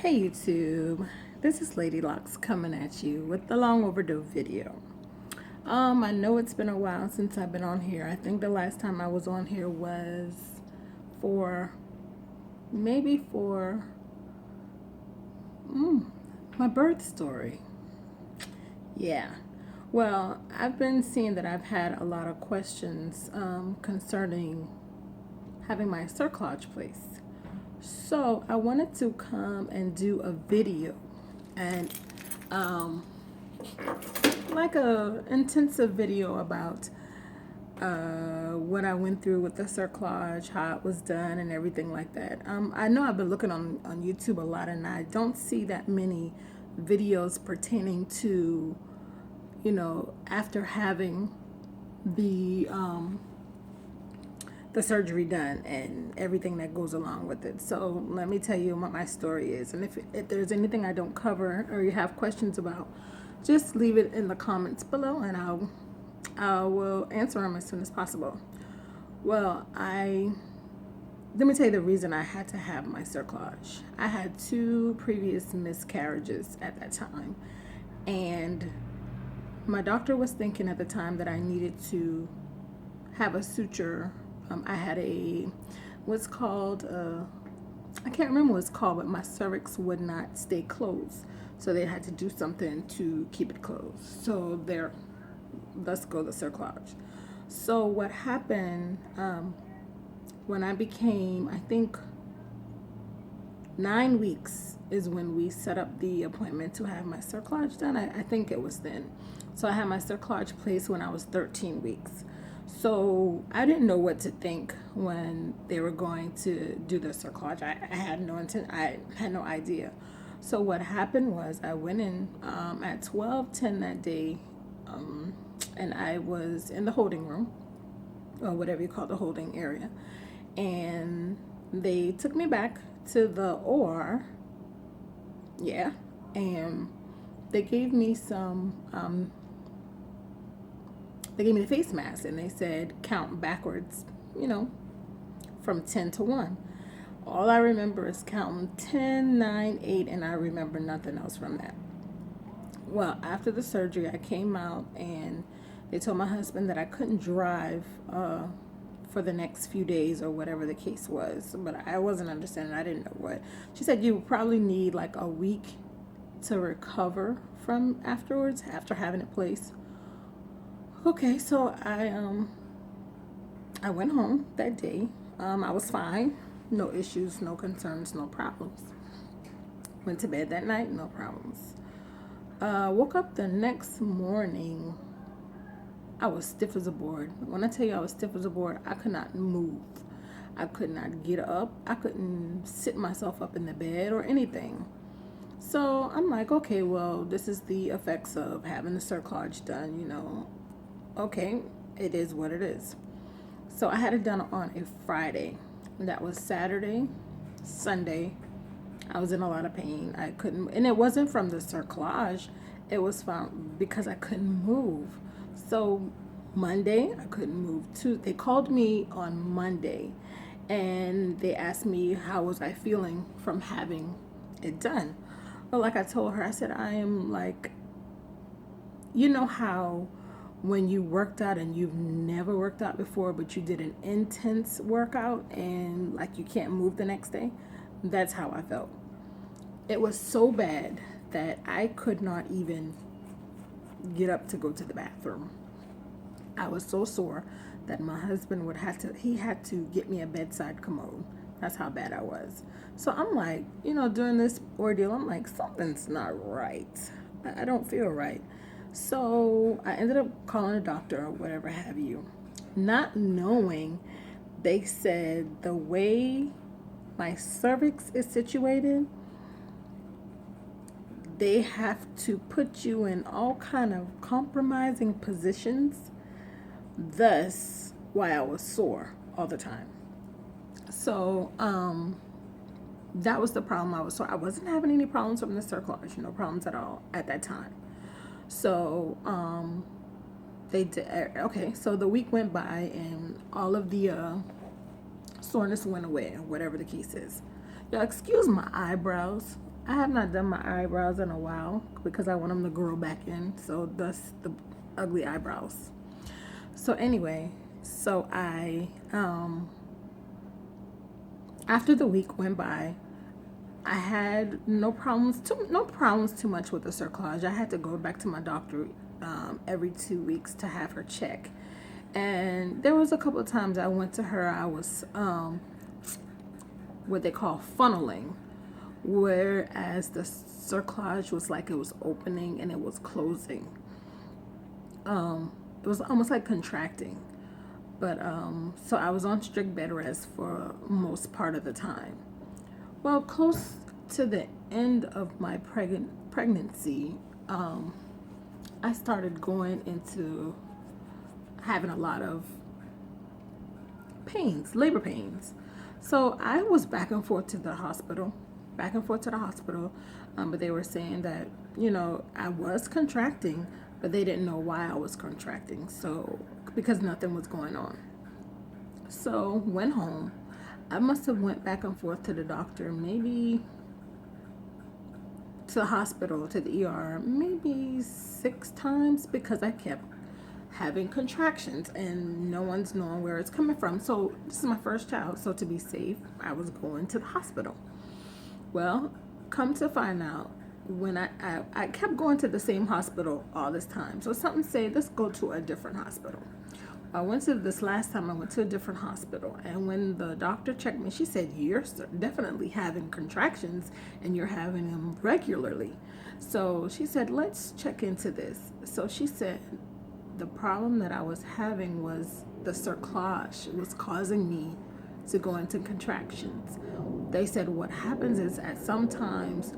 Hey YouTube, this is Lady Locks coming at you with the long overdue video. I know it's been a while since I've been on here. I think the last time I was on here was for maybe for my birth story. Yeah. Well, I've been seeing that I've had a lot of questions concerning having my cerclage placed. So I wanted to come and do a video and like a intensive video about what I went through with the cerclage, how it was done, and everything like that. I know I've been looking on YouTube a lot, and I don't see that many videos pertaining to, after having the the surgery done and everything that goes along with it. So let me tell you what my story is, and if there's anything I don't cover or you have questions about, just leave it in the comments below, and I will answer them as soon as possible. Well, let me tell you the reason I had to have my cerclage. I had two previous miscarriages at that time, and my doctor was thinking at the time that I needed to have a suture. I had what's called, I can't remember what it's called, but my cervix would not stay closed. So they had to do something to keep it closed. So let's go the cerclage. So what happened when I became, I think 9 weeks is when we set up the appointment to have my cerclage done. I think it was then. So I had my cerclage placed when I was 13 weeks. So I didn't know what to think when they were going to do the cerclage. I had no intent. I had no idea. So what happened was I went in at 12:10 that day, and I was in the holding room, or whatever you call the holding area, and they took me back to the OR. Yeah, and they gave me they gave me the face mask, and they said count backwards, from 10 to 1. All I remember is counting 10, 9, 8, and I remember nothing else from that. Well, after the surgery, I came out, and they told my husband that I couldn't drive for the next few days or whatever the case was. But I wasn't understanding. I didn't know what. She said you would probably need like a week to recover from afterwards, after having it placed. Okay, so I went home that day. I was fine, no issues, no concerns, no problems. Went to bed that night, no problems. Woke up the next morning. I was stiff as a board. When I tell you I was stiff as a board, I could not move. I could not get up. I couldn't sit myself up in the bed or anything. So I'm like, okay, well, this is the effects of having the cerclage done. Okay, it is what it is. So I had it done on a Friday. That was Saturday, Sunday. I was in a lot of pain. I couldn't, and it wasn't from the cerclage. It was from because I couldn't move. So Monday I couldn't move. They called me on Monday, and they asked me how was I feeling from having it done. Well, like I told her, I said I am like, how when you worked out and you've never worked out before, but you did an intense workout and like you can't move the next day. That's how I felt. It was so bad that I could not even get up to go to the bathroom. I was so sore that my husband he had to get me a bedside commode. That's how bad I was. So I'm like, during this ordeal, I'm like, something's not right. I don't feel right. So I ended up calling a doctor or whatever have you. Not knowing, they said the way my cervix is situated, they have to put you in all kind of compromising positions. Thus, why I was sore all the time. So, that was the problem. I wasn't having any problems from the cerclage, no problems at all at that time. So, they did, okay, so the week went by and all of the soreness went away, or whatever the case is. Y'all excuse my eyebrows. I have not done my eyebrows in a while because I want them to grow back in. So that's the ugly eyebrows. So anyway, so I after the week went by, I had no problems too much with the cerclage. I had to go back to my doctor every 2 weeks to have her check, and there was a couple of times I went to her. I was what they call funneling, whereas the cerclage was like it was opening and it was closing. It was almost like contracting. But so I was on strict bed rest for most part of the time. Well, close to the end of my pregnancy, I started going into having a lot of pains, labor pains. So I was back and forth to the hospital, but they were saying that, I was contracting, but they didn't know why I was contracting. So, because nothing was going on. So, went home. I must have went back and forth to the doctor, maybe to the hospital, to the ER, maybe 6 times because I kept having contractions and no one's knowing where it's coming from. So this is my first child, so to be safe, I was going to the hospital. Well, come to find out, when I kept going to the same hospital all this time. So something said, let's go to a different hospital. I went to this last time, I went to a different hospital, and when the doctor checked me, she said, you're definitely having contractions and you're having them regularly. So she said, let's check into this. So she said the problem that I was having was the cerclage. It was causing me to go into contractions. They said what happens is at sometimes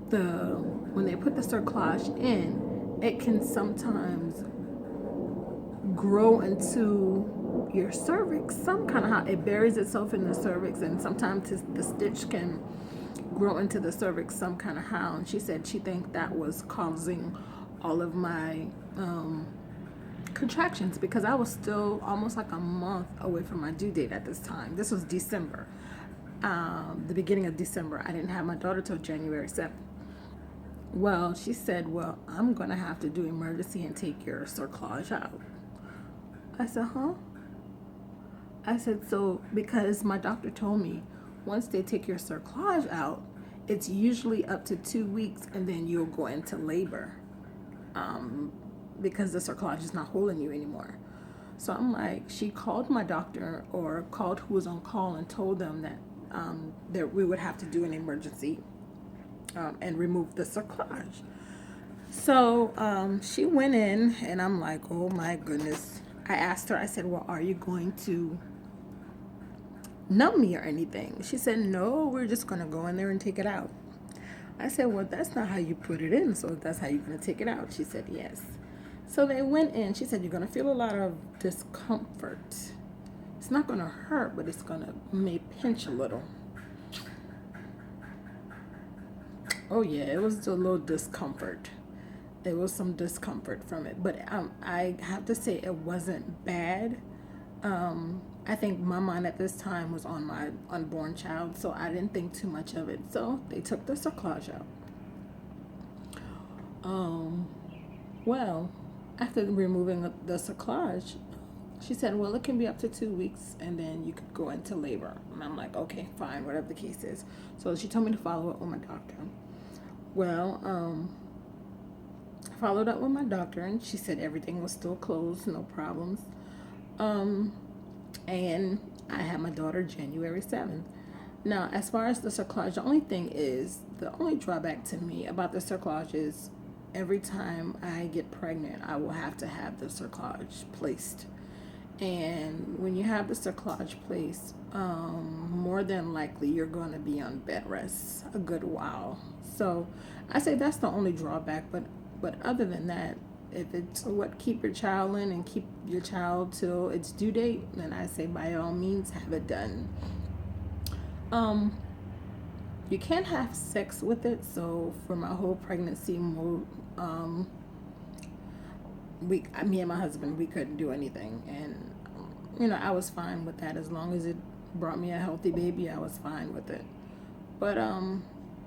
when they put the cerclage in, it can sometimes grow into your cervix, some kind of how it buries itself in the cervix, and sometimes the stitch can grow into the cervix some kind of how. And she said she think that was causing all of my contractions because I was still almost like a month away from my due date at this time. This was December, the beginning of December. I didn't have my daughter till January 7th. Well, she said, well, I'm going to have to do emergency and take your cerclage out. I said, huh? I said, so because my doctor told me once they take your cerclage out, it's usually up to 2 weeks and then you'll go into labor because the cerclage is not holding you anymore. So I'm like, she called my doctor or called who was on call and told them that we would have to do an emergency and remove the cerclage. So she went in and I'm like, oh my goodness. I asked her, I said, well, are you going to numb me or anything? She said, no, we're just going to go in there and take it out. I said, well, that's not how you put it in, so that's how you're going to take it out. She said, yes. So they went in. She said, you're going to feel a lot of discomfort. It's not going to hurt, but it's going to may pinch a little. Oh, yeah, it was a little discomfort. There was some discomfort from it, but I have to say it wasn't bad. I think my mind at this time was on my unborn child, so I didn't think too much of it. So they took the cerclage out. Well, after removing the cerclage, she said, well, it can be up to 2 weeks and then you could go into labor. And I'm like, okay, fine, whatever the case is. So she told me to follow up with my doctor. Well, I followed up with my doctor and she said everything was still closed, no problems. And I had my daughter January 7th. Now, as far as the cerclage, the only drawback to me about the cerclage is every time I get pregnant, I will have to have the cerclage placed. And when you have the cerclage placed, more than likely you're going to be on bed rest a good while. So I say that's the only drawback, but other than that, if it's what keep your child in and keep your child till its due date, then I say by all means have it done. You can't have sex with it, so for my whole pregnancy, me and my husband, we couldn't do anything, and I was fine with that as long as it brought me a healthy baby. I was fine with it, but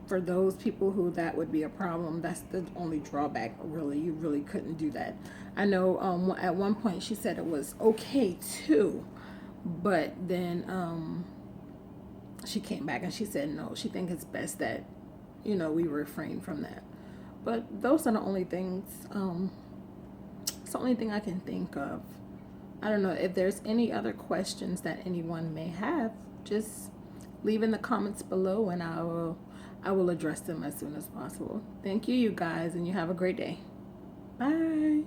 for those people who that would be a problem, that's the only drawback. Really, you really couldn't do that. I know at one point she said it was okay too, but then she came back and she said no, she thinks it's best that, you know, we refrain from that. But those are the only things. It's the only thing I can think of. I don't know if there's any other questions that anyone may have. Just leave in the comments below, and I will address them as soon as possible. Thank you, you guys, and you have a great day. Bye.